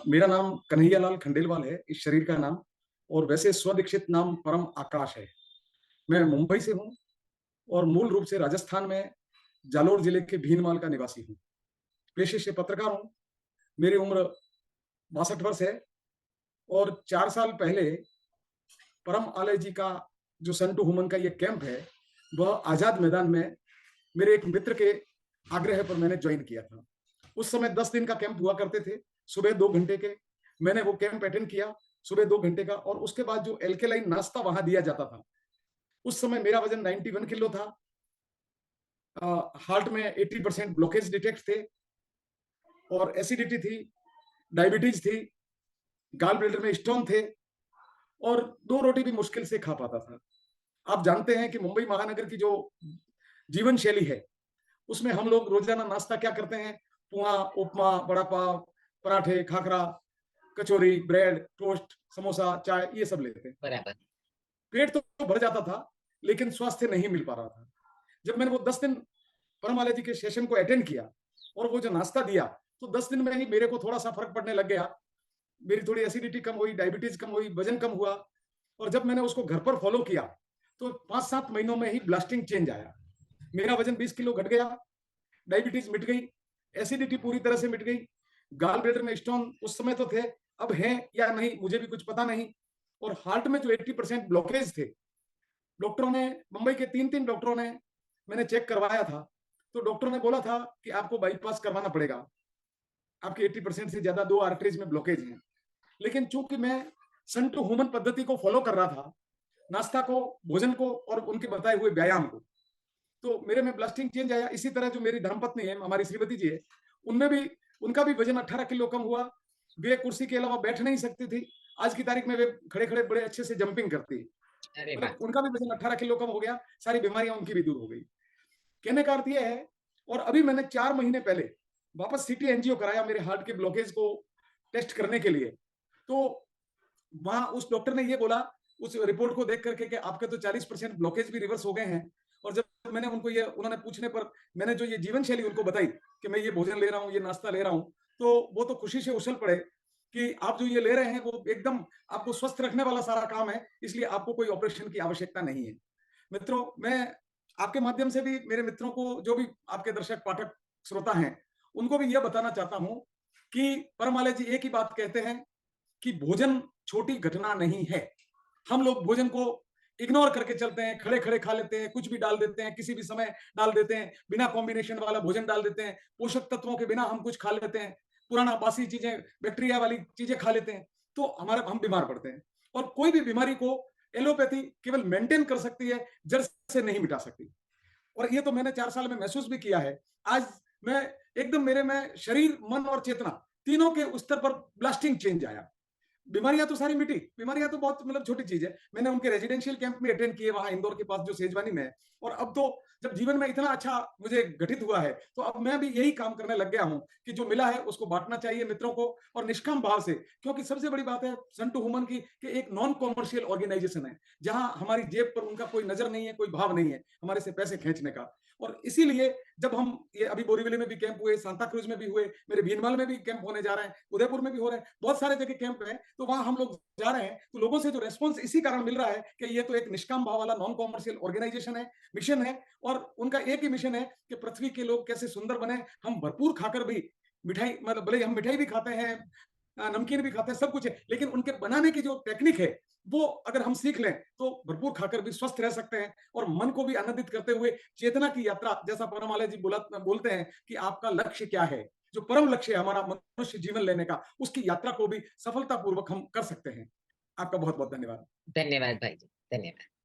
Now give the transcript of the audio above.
मेरा नाम कन्हैयालाल खंडेलवाल है, इस शरीर का नाम। और वैसे स्वदीक्षित नाम परम आकाश है। मैं मुंबई से हूँ और मूल रूप से राजस्थान में जालोर जिले के भीनमाल का निवासी हूँ। पेशे से पत्रकार हूँ। मेरी उम्र 62 वर्ष है और 4 साल पहले परम आलय जी का जो सन टू ह्यूमन का ये कैंप है, वह आजाद मैदान में मेरे एक मित्र के आग्रह पर मैंने ज्वाइन किया था। उस समय 10 दिन का कैंप हुआ करते थे, सुबह 2 घंटे के। मैंने वो कैंप अटेंड किया, सुबह 2 घंटे का, और उसके बाद जो एल्केलाइन नाश्ता वहां दिया जाता था, उस समय मेरा वजन 91 किलो था। हार्ट में 80% ब्लॉकेज डिटेक्ट थे और एसिडिटी थी, डायबिटीज थी, गाल ब्लैडर में स्टोन थे और 2 रोटी भी मुश्किल से खा पाता था। आप जानते हैं कि मुंबई महानगर की जो जीवन शैली है, उसमें हम लोग रोजाना नाश्ता क्या करते हैं? पोहा, उपमा, बड़ा पाव, पराठे, खाखरा, कचौरी, ब्रेड, टोस्ट, समोसा, चाय, ये सब लेते हैं। बराबर। पेट तो भर जाता था, लेकिन स्वास्थ्य नहीं मिल पा रहा था। जब मैंने वो 10 दिन परमालय जी के सेशन को अटेंड किया और वो जो नाश्ता दिया, तो 10 दिन में ही मेरे को थोड़ा सा फर्क पड़ने लग गया। मेरी थोड़ी एसिडिटी कम हुई, डायबिटीज कम हुई, वजन कम हुआ। और जब मैंने उसको घर पर फॉलो किया, तो 5-7 महीनों में ही ब्लास्टिंग चेंज आया। मेरा वजन 20 किलो घट गया, डायबिटीज मिट गई, एसिडिटी पूरी तरह से मिट गई, गाल ब्लेडर में स्टोन उस समय तो थे, अब हैं या नहीं मुझे भी कुछ पता नहीं। और हार्ट में जो 80% ब्लॉकेज थे, डॉक्टरों ने, मुंबई के 3-3 डॉक्टरों ने, मैंने चेक करवाया था, तो डॉक्टर ने बोला था कि आपको बाईपास करवाना पड़ेगा, आपके 80% से ज्यादा 2 आर्टरीज में ब्लॉकेज हैं। लेकिन चूंकि मैं सन टू ह्यूमन पद्धति को फॉलो कर रहा था, नाश्ता को, भोजन को और उनके बताए हुए व्यायाम को, तो मेरे में ब्लास्टिंग चेंज आया। इसी तरह जो मेरी धर्मपत्नी है, हमारी श्रीमती जी है, उनमें भी, उनका भी वजन 18 किलो कम हुआ। वे कुर्सी के अलावा बैठ नहीं सकती थी। आज की तारीख में वे खड़े खड़े बड़े अच्छे से जंपिंग करती है। अरे वाह! मतलब उनका भी वजन 18 किलो कम हो गया, सारी बीमारियां उनकी भी दूर हो गई। कहने का अर्थ यह है। और अभी मैंने 4 महीने पहले वापस सीटी एनजीओ कराया मेरे हार्ट के ब्लॉकेज को टेस्ट करने के लिए। तो वहां उस डॉक्टर ने ये बोला, उस रिपोर्ट को देख करके, कि आपके तो 40% ब्लॉकेज भी रिवर्स हो गए हैं। और जब मैंने उनको ये, उन्होंने पूछने पर मैंने जो ये जीवन शैली उनको बताई कि मैं ये भोजन ले रहा हूँ, ये नाश्ता ले रहा हूँ, तो वो तो खुशी से उछल पड़े कि आप जो ये ले रहे हैं वो एकदम आपको स्वस्थ रखने वाला सारा काम है, इसलिए आपको कोई ऑपरेशन की आवश्यकता नहीं है। मित्रों, मैं आपके माध्यम से भी मेरे मित्रों को, जो भी आपके दर्शक पाठक श्रोता हैं, उनको भी यह बताना चाहता हूं कि परमालय जी एक ही बात कहते हैं कि भोजन छोटी घटना नहीं है। हम लोग भोजन को इग्नोर करके चलते हैं, खड़े खड़े खा लेते हैं, कुछ भी डाल देते हैं, किसी भी समय डाल देते हैं, बिना कॉम्बिनेशन वाला भोजन डाल देते हैं, पोषक तत्वों के बिना हम कुछ खा लेते हैं, पुराना बासी चीजें, बैक्टीरिया वाली चीजें खा लेते हैं, तो हमारा हम बीमार पड़ते हैं। और कोई भी बीमारी को एलोपैथी केवल मेंटेन कर सकती है, जड़ से नहीं मिटा सकती। और ये तो मैंने 4 साल में महसूस भी किया है। आज मैं एकदम, मेरे में शरीर, मन और चेतना तीनों के स्तर पर ब्लास्टिंग चेंज आया। बीमारियां तो सारी मिटी, बीमारियां तो बहुत मतलब छोटी चीज है। मैंने उनके रेजिडेंशियल कैंप में अटेंड किए, वहां इंदौर के पास जो सेजवानी में है। और अब तो जब जीवन में इतना अच्छा मुझे घटित हुआ है, तो अब मैं भी यही काम करने लग गया हूं कि जो मिला है उसको बांटना चाहिए मित्रों को, और निष्काम भाव से। क्योंकि सबसे बड़ी बात है सन टू ह्यूमन की, कि एक नॉन कॉमर्शियल ऑर्गेनाइजेशन है, जहां हमारी जेब पर उनका कोई नजर नहीं है, कोई भाव नहीं है हमारे से पैसे खींचने का। और इसीलिए जब हम ये अभी बोरीवली में भी कैंप हुए, सांता क्रूज में भी हुए, मेरे भीनमाल में भी कैंप होने जा रहे हैं, उदयपुर में भी हो रहे हैं, बहुत सारे जगह कैंप है, तो वहां हम लोग जा रहे हैं, तो लोगों से जो रेस्पॉन्स इसी कारण मिल रहा है कि ये तो एक निष्काम भाव वाला नॉन कॉमर्शियल ऑर्गेनाइजेशन है, मिशन है। और उनका एक ही मिशन है कि पृथ्वी के लोग कैसे सुंदर बने। हम भरपूर खाकर भी, मिठाई, मतलब भले हम मिठाई भी खाते हैं, नमकीन भी खाते हैं, सब कुछ है, लेकिन उनके बनाने की जो टेक्निक है, वो अगर हम सीख लें तो भरपूर खाकर भी स्वस्थ रह सकते हैं। और मन को भी आनंदित करते हुए चेतना की यात्रा, जैसा परमालय जी बोलते हैं कि आपका लक्ष्य क्या है, जो परम लक्ष्य है हमारा मनुष्य जीवन लेने का, उसकी यात्रा को भी सफलतापूर्वक हम कर सकते हैं। आपका बहुत बहुत धन्यवाद। धन्यवाद भाई जी, धन्यवाद।